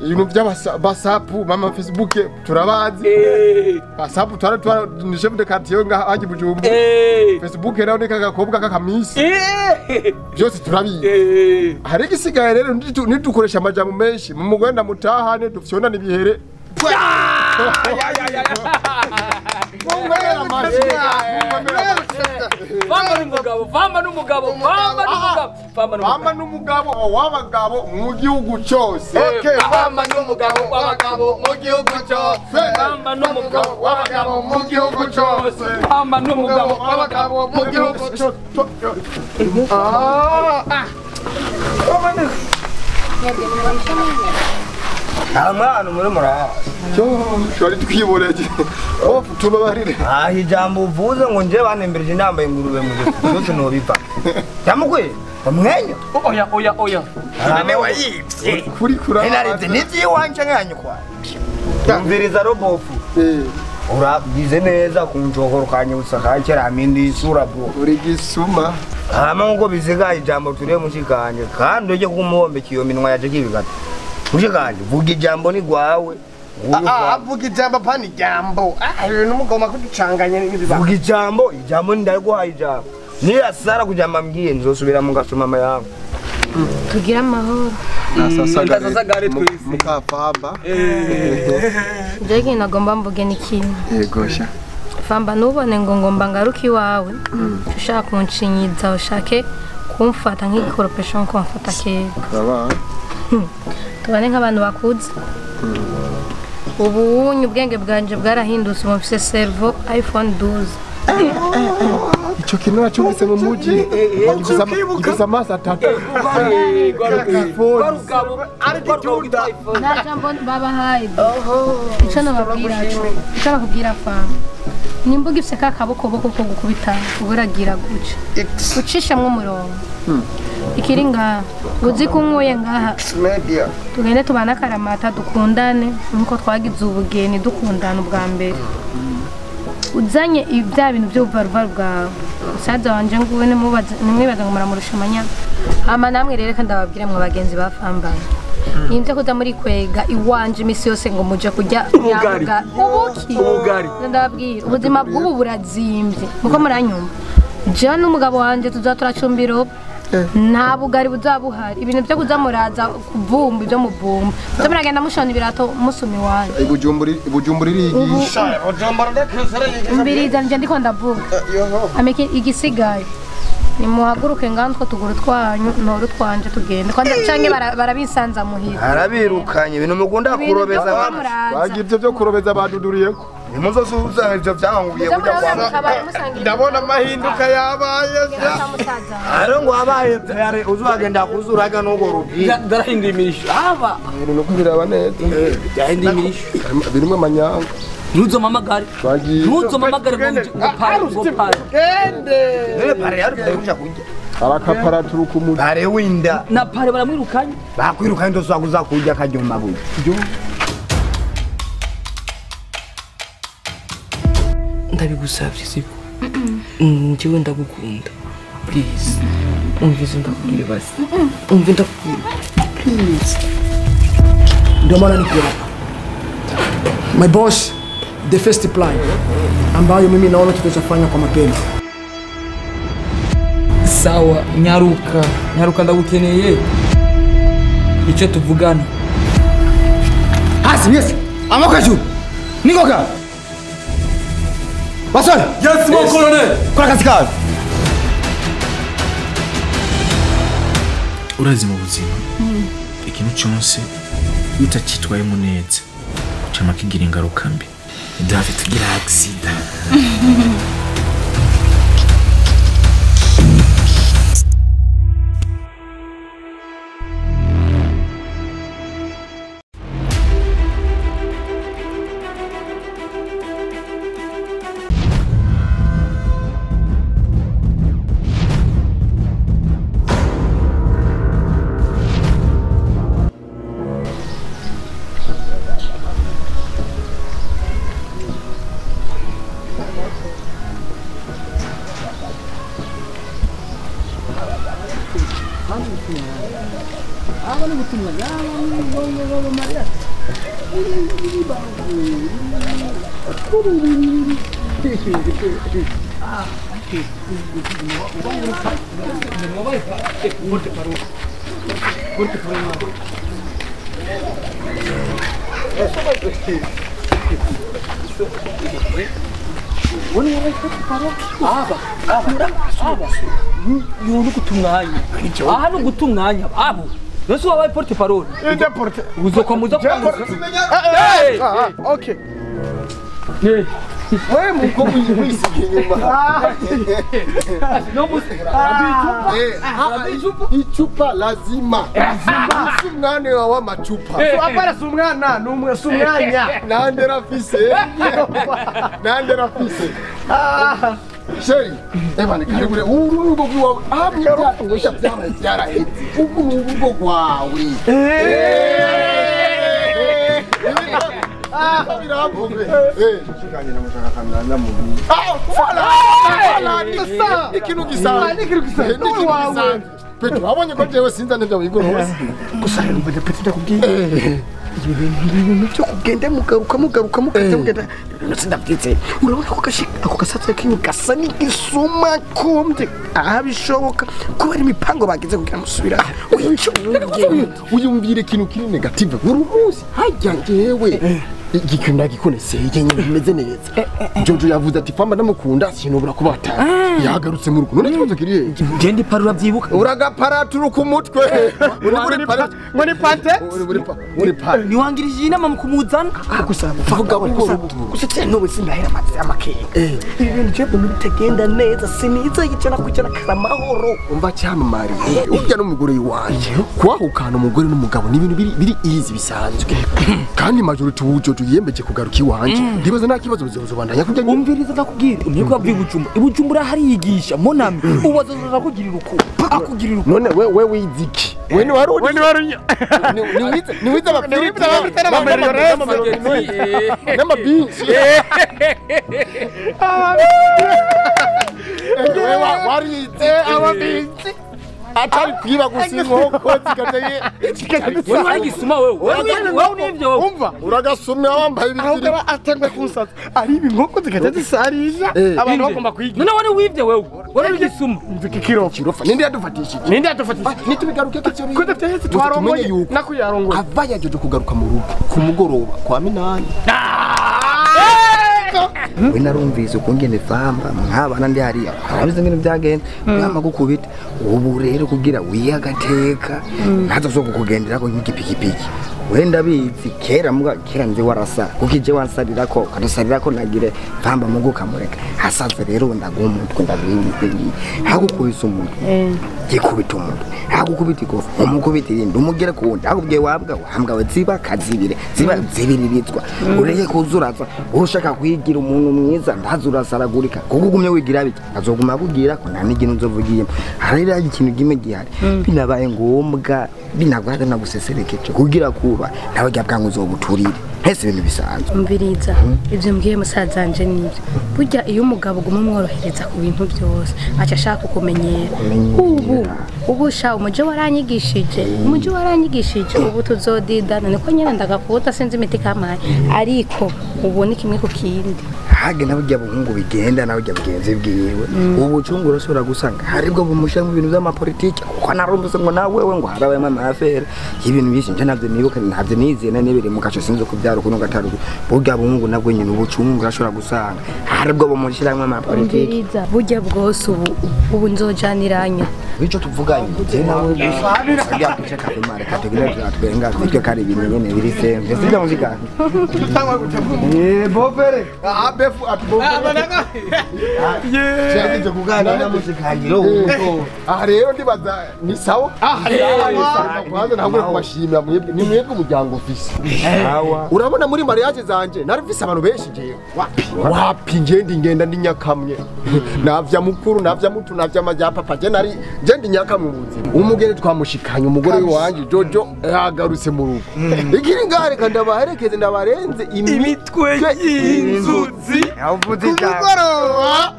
ibintu by'abasapu mama Facebook turabazi basapu twara ni chef de quartier nga haji Bujumbu Facebook naho ni kagakobwa kakamisi byose turabizi hari igisigaye rero nitukoresha amajambo menshi mu mugwenda mutahane dufyonana ibihere Famba n'umugabo w'abagabo mu gihugu cyose. Okay, Famba n'umugabo w'abagabo mu gihugu cyose. Famba n'umugabo w'abagabo mu gihugu cyose. Famba n'umugabo w'abagabo mu gihugu cyose. Amana muri mura. Shori twiboreje. Tubabarire. Ijambo uvuze ngo nje banembereje nambaye ingurube mu gihe no bipa. Yamukwe umwenyo. Oya. Nane wayipye. Kuri kura. Enarite nivyi wanje nkanyukwa. Yumviriza robofu. Urabize neza kunjogorukanye usakakera amindi isura bwo. Uri gisuma. Ngo bizigaye ijambo turiye mushikanje kandi uje kumombe kiyo minwa yaje kibigata. Mushikanje vuga ijambo ni gwawe. Vuga ijambo pani jambo. Numugoma kuducanganya n'ibiza. Vuga ijambo ndagwaye ijambo. Ni asara kujamba mbwiye nzosubira mu gasoma mama yangu. Tugira amahoro. Nasasagare twisi. Mukafamba. Jege nagomba mvuge n'ikintu. Yegosha. Famba nubone ngo ngomba ngaruki wawe. Ushaka kunshinyiza ushake kumfata nk'igikoropesho nko mfata kera. Baba. Tubane nk'abantu bakuze. Ubu ubwenge bwanje bwarahindutse mu mfise servo iPhone 12. Ico kintu nacyumvise mu muji gifuza amaso atatu nta jambo babahaye ico nababwira Famba nimba ugifise kakabokoboko ko gukubita uburagira guca ucishamwo umurongo ikiri ngaha uzi ko unkuye ngaha tugende tubana akaramata dukundane nkuko twagize ubugeni dukundana ubwa mbere uzanye ibya bintu by'ubuvaruvaru bwawe usaza wanje nguwe nimwibaza ngo muramurusha amanyanga hama namwe rero kandi ababwire mu bagenzi ba Famba nimvye kuza muri kwega iwanje imisi yose ngo muje kujya ubugari ndababwira ubuzima bw'ubu burazimvye muko muranyumva je n'umugabo wanje tuzaturacumbira nta bugari buzabuhari ibintu byo kuzamuraza kuvumba ibyo muvumba byo muragenda mushona ibirato musumi wanje ibujumbura irigisha mbiriza nje ndiko ndavuga ameke igisigaye nimuhaguruke ngantwa tuguru twanyu noru twanje tugende kwanje canke barabisanza muhira arabirukanye ibintu mugunda kurobeza abantu bagivye byo kurobeza baduduriyeko nimuzosuza ivyo byangubiye kujya kwa ndabona mahinduka yabaye aro ngo abaye yare uzagenda kuzuraga nugo rubi ndarahindimisha aba ibintu nuko biraba neza yahindimisha birimo amanyanga nuzo mamagare ngo pare kende pare yari kuja kujya arakapara turukumu pare winda na pare baramwirukanye bakwirukanye ndozakuza kujya kajyoma buye ndabigusavye siko njyewe ndagukunda please umvize ndakubwire basi umve ndakubwire please ndio maana niko hapa my boss the first plan ambayo mimi naona tutachafanya kwa mapema sawa nyaruka ndagukeneye icyo tuvugana yes amoka juu nikoka Wasol! Yes, mon colonel! Kora kazi kawe! Urazi mu buzima ikintu cyose utakitwayemo neza cyama kigira ingaruka mbi ndafi tugira accident gutumwanya abo Nasi wabaye porte parole. Inde porte. Uzokomeza Okay. Wewe mko mwisikie nyuma. Ichupa lazima. Sumwane wa machupa. Hapana sumwana, numwe sumwanya. Nande rafise. Nande rafise. Sheri, ebane kare urugo gwawe. Amya ngosha byama byarahetse. Urugo gwawe. Birambuve. Shikanye namushaka kamera mubi. Fala, nisa. Ikintu gisanzwe. Petro, abonye ko jewe sinza ndavyo bigorose. Gusa mbere Petro ndakubwiye. Ibintu byo kugenda mugaruka mugenda. Sindabyitse. Urabona ko ako gasatse kintu gasa n'igisuma komte. Abishoboka ko bari mipango bagize kugira musubira. Uyumvire ikintu kiri negative. Uruhusi hajya jewe. Igikunda gikonese yenye bimeze neza. Jojo yavuze ati Famba ndamukunda sinobura kubata. Yagarutse mu rugo. None kibazo kiriye. Gende parura byibuka. Uragaparatura ku mutwe. Uri pante. Uri pante. Ni wangirije inama mu kumuzana. Gusa vuga ko gusa no sindahera matse amakenge. Ibintu cyo bitegenda neza siniza yicana kwicara karamahoro. Umva cyamamari. Urya n'umugore wanje. Kwahukana umugore n'umugabo ni ibintu biri easy bisanzwe. Kandi majority Jojo yembeje kugaruka iwanje. Ndibaza nta kibazo uzobandanya kujya umviriza ndakubwira. Umyiko abwibujumba. Ibujumbura hari yigisha monami. Ubazoza kugirira uko. Akugirira uko. None we wiziki. We ni warunya. Ni wiza abafilipi n'amabinshi. Warize ababinshi. Atari kwiba gusa inkoko zikataye. Wewe wagisuma wewe. Wewe nivyo. Umva uragasumye wambaye ibiti. Atangwe kunsatsa. Ari inkoko zikataye zisarisha. Abantu bagomba kwigira. None wari wivye wewe. Wari ugisuma. Mvike kirofa. Ninde yadufatishije? Nitubigaruke kacyo. Ko dafite twarongoye. Nakuyarongoye. Avaya Jojo kugaruka mu rugo ku mugoroba kwa minani. We narumvise ukungene Famba mwabana ndi hariya arabize ngene byagenda yama gukubita ubu rero kugira wiyagateka nazo zo kukugendera ko nk'igipikipiki wenda bizi kera nze warasa kukije wansarira ko kadusarira ko nagire Famba muguka mureka hasanzwe rero ndagumutwe ndabindi hagukubisa umuntu gikubita umuntu hagukubita ikofu umukubita irindi umugere kundi hakubwiye wambwa we ziba kazibire ziba zibiririzwa ureke kuzuraza urushaka kwigira umuntu mwiza ndazurasaragurika kugugumye wigira biki azoguma kugira ko nta n'ikintu nzovugiye harira ikintu gime gihari binabaye ngombwa binagwada naguseserekeje kugira kuba nawe gyabwangu uzobuturire hese ibintu bisanzwe umviriza ivyo mbwiye musazanje nivyo burya iyo umugabo guma mworohereza ku bintu byose aca ashaka kumenyera ubu sha umuje waranyigishije ubu tuzodidana niko nyene ndagakuta sinzi imiti kamaye ariko ubu ni kimwe ku kindi hage nabujya buhungu bigenda nabujya bugenze bwiwe ubu cunguro sura gusanga haribwo bumusha mu bintu by'amapolitike kuko narumvise ngo nawe we ngo harabaye mama affaire ibintu byinshi nje navyo nibuka navyo nizena nebere mu kaco sinzo kubyara kuno gataruko burya buhungu nabwo nyine ubucungura ashobora gusanga haribwo bumushiramwe amapolitike burya bwose ubu nzojaniranya bico tuvuganye je nawe bijya kucheka kumara kategoria twenga bityo kare ibintu nyene biri sembe sija muzika bofere abefu atubofere je kugana na muzikangiro uko rero ndibaza ni sawa kwanza ntabwo kubashimira ni mwebwe umuryango ofisi urabona muri mariage zanje narifise abantu benshi je wapi ngenda ndi nyakamwe navya mukuru navya mutu navya majya papa je nari ndi nyakamwe mu buzima umugere twamushikanye umugore wanje Jojo yagarutse mu rugo ikiri ngare kandi abaherekeze ndabarenze imitwe y'inzuzi yavuze kugoroba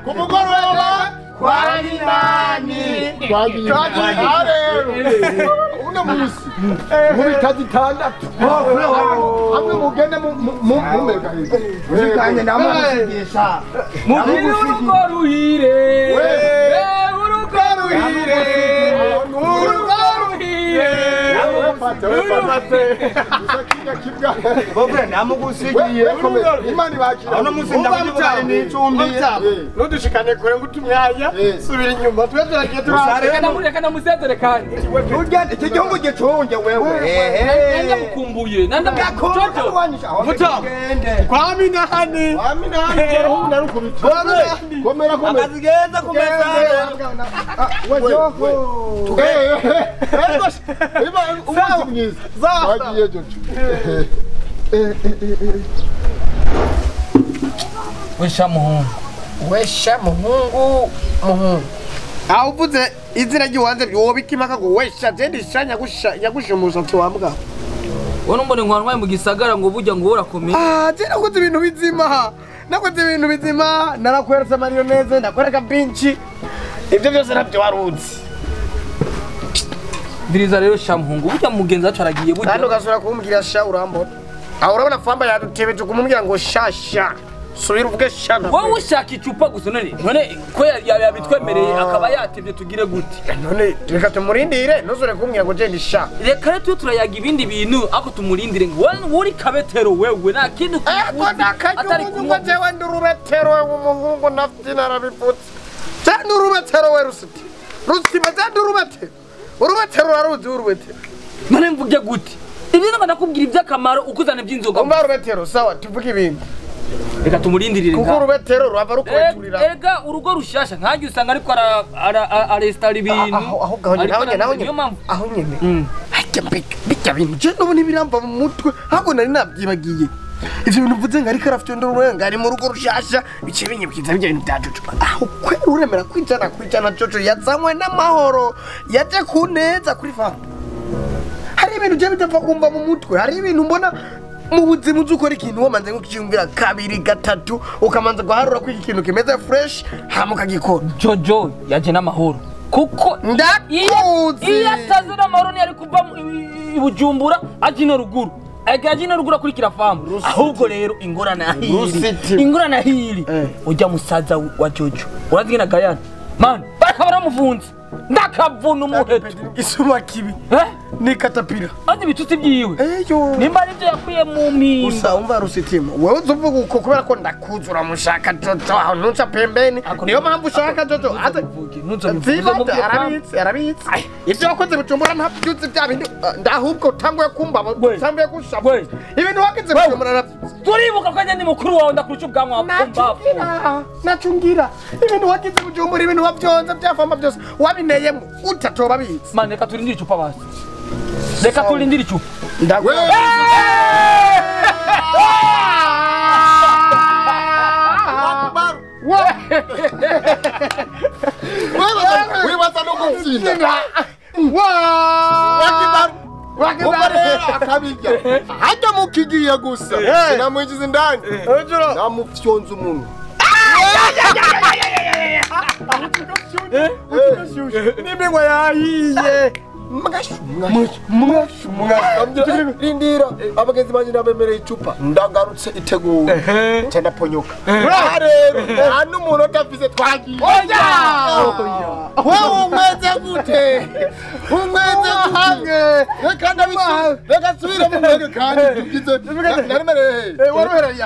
kumugoroba twagiye rero uno munsi muri kazi tandatu hamwe mugende mumega Uzikanye namusigisha. Mubwire urugo ruhire. Urugo ruhire. Urugo ruhire. Bobwe namugusigiye. Imana ibakira Uno munsi ndamutari n'icumbi. Nudushikane kure ngutumyanya subira inyuma twe turagiye Reka namusezere kandi. Urya iki gihugu giconge wewe. Nanda mukumbuye. Nanda Jojo. Mutamu. kwami nahani rero narukubita komera Akazigeza kumeza. umunsi mwiza wagiye Jojo Wesha muhungu. wesha muhungu aho uvuze izina ry'uwanze byobikimaka ngo wesha zendi shanya yagusha umusatsi wambwa Wowe mbone nkwanwaye mu gisagara ngo bujya ngo urakomeye. je nakoze ibintu bizima narakweretse marioneze ndakwereka binci ibyo byose nabyo waruzi Ndiriza rero sha muhungu bujya mugenzi wacu aragiye bujya. kandi ugasura kumbwira sha urambona aho urabona Famba yadutebeje kumubwira ngo shasha subira uvuge sha Wowe ushaka icupa gusa none ko yabitwemereye akaba yatevye tugire gute. none reka tumurindire ntuzure kumbwira ngo je ndi sha Reka rero turayaga ibindi bintu ako tumurindire ngo uri kabetero wewe nta kintu atari kumwe jewe ndi urubetero wewe umuhungu nafite narabiputse cyane urubetero we rusiti cyane urubetero uraruzi urubetero none mvuge gute ibyo naba nakubwira iby'akamaro ukuzana by'inzoga umva urubetero sawa tuvuge ibindi reka tumurindirire kuko urubetero rwava rukubeturira ega urugo rushasha nkaje usanga ariko arestara ibintu aho nyene hajya bijya bintu je nubona ibiramba mu mutwe ahubwo nari nabyibagiye ivyo bintu mvuze ngo ariko arafite ndururenga ari mu rugo rushasha bice binyibwiza bijya bintu bya Jojo aho kwera uremera kwijana Jojo yazanywe n'amahoro yaje kuneza kuri Famba hari ibintu je bitapfa kumva mu mutwe hari ibintu mbona mu buzima uzi ukora ikintu wamanze nk'ukiyumvira kabiri gatatu ukamanza guharura ko iki kintu kimeze fresh hama ukagikora Jojo yaje n'amahoro kuko ndakuzi iyo atazi n'amahoro ntiyari kuva i Bujumbura aje no ruguru agaje no ruguru akurikira Famba ahubwo rero ingorana hiri ujya musaza wa Jojo urazi ngena gayana man bakabara muvunze ndakavuna umuheto isuma kibi ni katapira andi bitutsi byiwe eyo nimba aribyo yakuye mu mpimba usa umva rusitima wewe uzuvuga uko kubera ko ndakuzura mushaka Jojo aho ntuca pembeni niyo mpamvu ushaka Jojo arabitse ibyo wakoze Bujumbura ntabyutse bya bindi ndahubwo utanguye kumba utanguye gushaba ibintu wagize Bujumbura turibuka ko ndi mukuru wawe ndakurusha ubwanwa wakumva nacungira ibintu wagize Bujumbura ibintu wavyonza byafamba byose wabineyemo utatoba bitse man reka turindire icupa basi reka turindire icupa wibaza no gutsinda akabirya hajya mukigiye gusa namwinjiza indani namufyonza umunwa n'imigwa yahiye rindira abagenzi banje nabemereye icupa ndagarutse iteguwe cyenda ponyoka rero nta n'umuntu utafise twagiye wewe umeze gute reka ndabishyura reka nsubire mu mbega kandi tugize naremereye waruhereye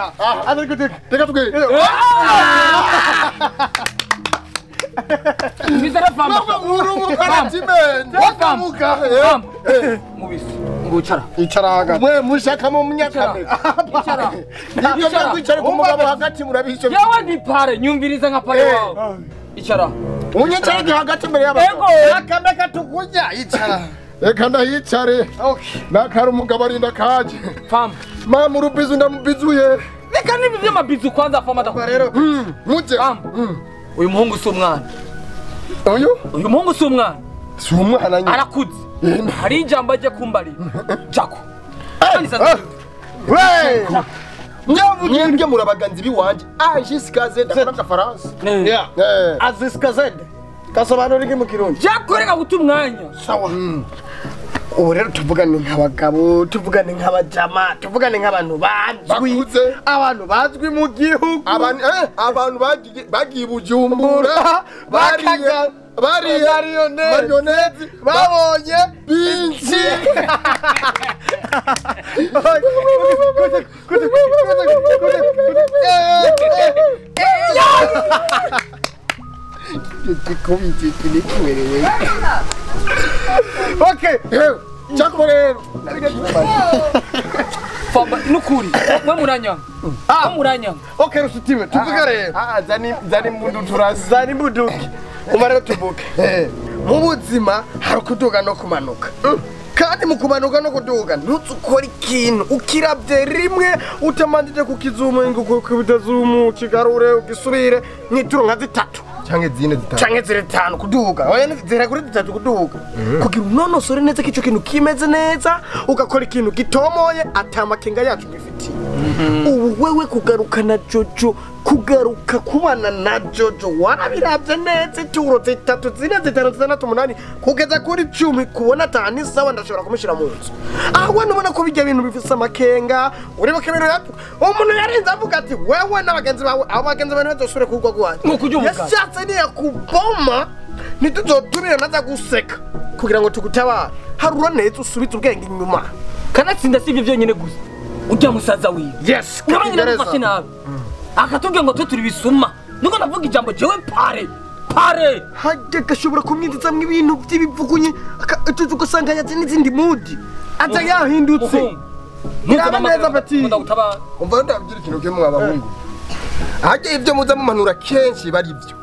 reka tugende Mizera Famba urumukara kimende Famba mubisi ngucara icaraga mwe mushaka mu munyakane icara ntabyo kwicara ku mugabo hagati murabihishe yawe ndi pare nyumviriza nka pare wawe icara unyicarage hagati mbere y'abantu akameka tukujya icara reka ndahicare nakari umugabo arinda kaje Famba mama urubizu ndamubizuye reka nibi vy'amabizu kwanza Famba ndakora rero muje uyu muhungu si umwana uyu muhungu si umwana si umwana nyine arakuze hari ijambo ajya kumbarira jako mwebwe murabaganzi biwanje ajisikaze ndakora agafaransa azisikaze Gasobanura iki mu Kirundi? Yakoreka guta umwanya. Sawa. Ubu rero tuvugane nk'abagabo, tuvugane nk'abajama, tuvugane nk'abantu bazwi. Abantu bazwi mu gihugu. Abantu bagiye Bujumbura, bariya marionezi babonye binci. Okay, Chakorero. Famba nukuri. Mwe muranya. Muranya. Okay, rusutime. Tuvuga rero. Zani mundu turasi. Zani muduki. Umara tuvuke. Mu buzima hari kuduga no kumanuka. Kandi mu kumanuka no kuduga ntuzukora ikintu ukirabye rimwe utamanjije kukizumu kubitazumu kigarure ugisubire nk'ituro nka zitatu Canke zine zitanu. canke zitanu kuduga. Oya zira kuri zitatu kuduga. Kugira unonosore neza kico kintu kimeze neza ugakora ikintu gitomoye atamakenga yacu gifitiye. Ubu wewe kugarukana Jojo kugaruka kubana na Jojo warabirabye neza ituro zitatu zine zitanu zitandatu umunani kugeza kuri 10 kubona atani sawa ndashobora kumushira mu nzu. Ahwe nubona ko bijya bintu bifise amakenga ureba kebero yacu umuntu yarinze avuga ati wewe n'abagenzi bawe abagenzi bane bazosure kugwa gwaje. Yashatse ni yakuboma nituzotumira naza guseka kugira ngo tugutabara harura neza usubize ubwenge inyuma. Kanatsinda sivyo byonyene gusa. Ujya musaza wiwe. Yes, nabanye nabafashe nabi. Akatubwira ngo tuturi bisuma. Niko navuga ijambo jewe pare. Hajya gashobora kumwindiza mu ibintu by'ibivugunye tuzu gusanga yaze n'izindi mudi. Aza yahindutse. Niraba neza bati. Umva ndabyira ikintu kimwe abahungu. Hajya ibyo muza mu manura kenshi bari ibyo.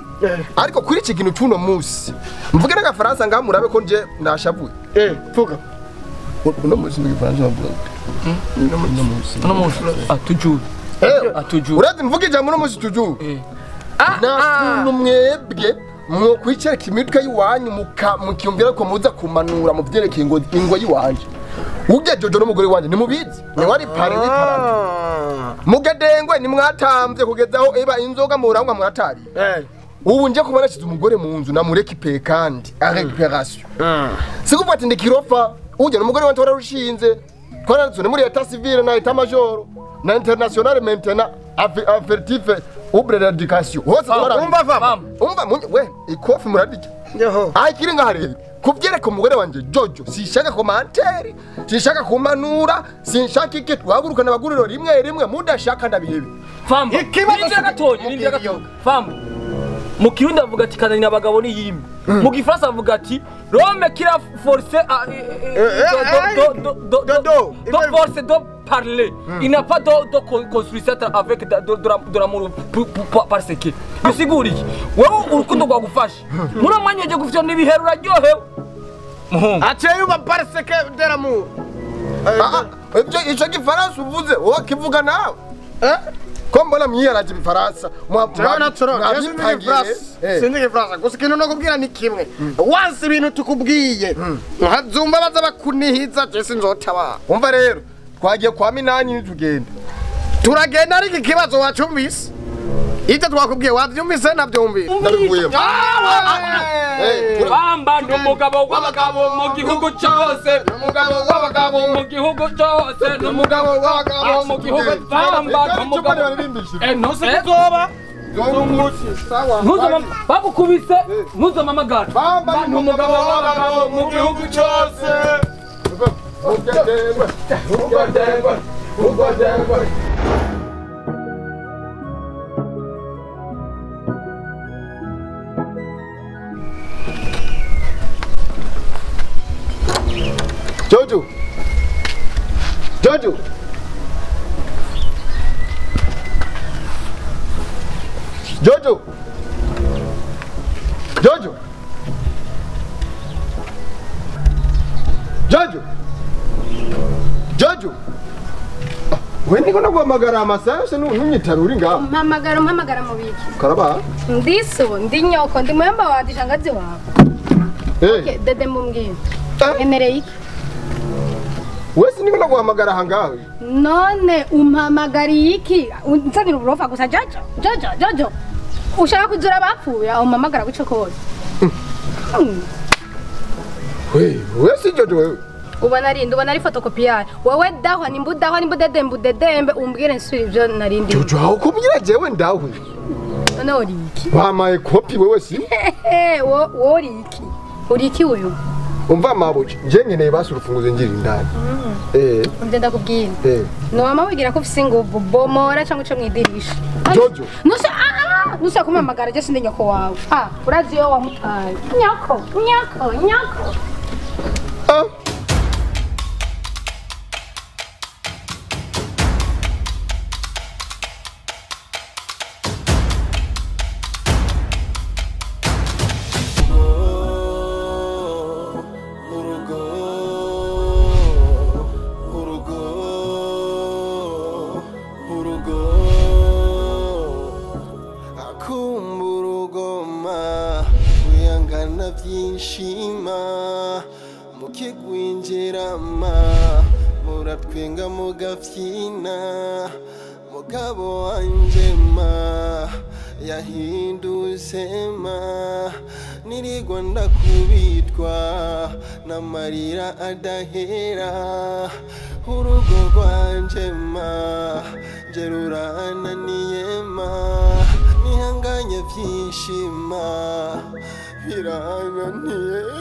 Ariko kuri iki kintu cy'uno musi mvuge n'agafaransa ngaha murabe ko nje ndashavuye. Vuga. Uno musi n'igifaransa mvuga. Uno musi atujuru. Urati mvuge ijambo uno musi tujuru. Nakuntu mwebwe mwo kwicereka imitwe yiwanyu mukiyumvira ko muza kumanura mu byerekeye ingo yiwanje. Ujya Jojo n'umugore wanje ni mubizi. Ni wari pare w'iparati. Mugadengwe ni mwatamvye kugezaho eba inzoga murangwa mwatari. Ubu nje kubona shize umugore mu nzu namureka ipe kandi récupération. Sikufata ndikirofa ujya n'umugore wanje wararushinze. Twarazone muri état civil na état major na international maintenant affectif ubre l'éducation. Umva fama. Umva we ikofi muradike. Akiri ngahare kubyereka umugore wanje Jojo sishaka komanteri sishaka kumanura sinshaka iki twaguruka nabaguriro rimwe mudashaka ndabihebe. Famba ikibazo gatonya Famba mu Kirundi avuga ati kanani abagabo ni yimwe. Mu Gifaransa avuga ati Rome qui a forcé force de parler. Il n'a pas de construction avec de l'amour parce que bisiguri wowe urukundo rwagufasha muri amanya je gufite n'ibiheru raryohewe muhungu ateye uba parce que de l'amour. Ico Gifaransa uvuze wowe kivuga nawe ko mbona mwiyaraje Gifaransa sinzi Gifaransa gusa kintu no kubwira ni kimwe wansi ibintu tukubwiye nkazumva baza bakunihiza je sinzotaba. Umva rero twagiye kwa Minani nitugenda turagenda ariko ikibazo wacumbise ite twakubwiye wavyumvise navyumvise ndabikuyemo. Famba n'umugabo w'abagabo mu gihugu cyose n'umugabo w'abagabo mu gihugu cyose n'umugabo w'abagabo mu gihugu Famba n'umugabo ntose kuzoba Ntuzama bagukubise ntuzamamagara Famba n'umugabo w'abagabo mu gihugu cyose. Jojo. Jojo. Jojo. Jojo. Jojo. Jojo. Wewe ngona guhamagara amasaha se nunyitara uri ngaho. Mpamagara mu biki. Karaba. Ndiso ndi nyoko ndi mwemba wa dishangazi wawe. Okay, dede mumbwira. Emereye iki? Wese ngona guhamagara hangawe. None umpamagariye iki? Unsanira uburofa gusa Jojo. Ushaka kuzura bapfuye aho mpamagara guco kose. wewe si Jojo wewe. ubona ari photocopyar wewe dahwa nimba udedembe umbwire nsubira ibyo narindi Jojo aho kumbwira jewe ndahwe none uri iki bamaye kopi wewe si uri iki uyu umva mabuji je nkeneye basi urufunguzo ngira indani nje ndakubwira no mama wigira ko ufise inguvu bomora cyangwa uce mwidirisha Jojo nusa kumamagara je sinde nyoko wawe urazi yo wamutaye nyoko muratwenga mugafyina mugabo wanje yahindutse nirigwa ndakubitwa n'amarira adahera urugo rwanje je rurananiye nihanganye vyinshi birananiye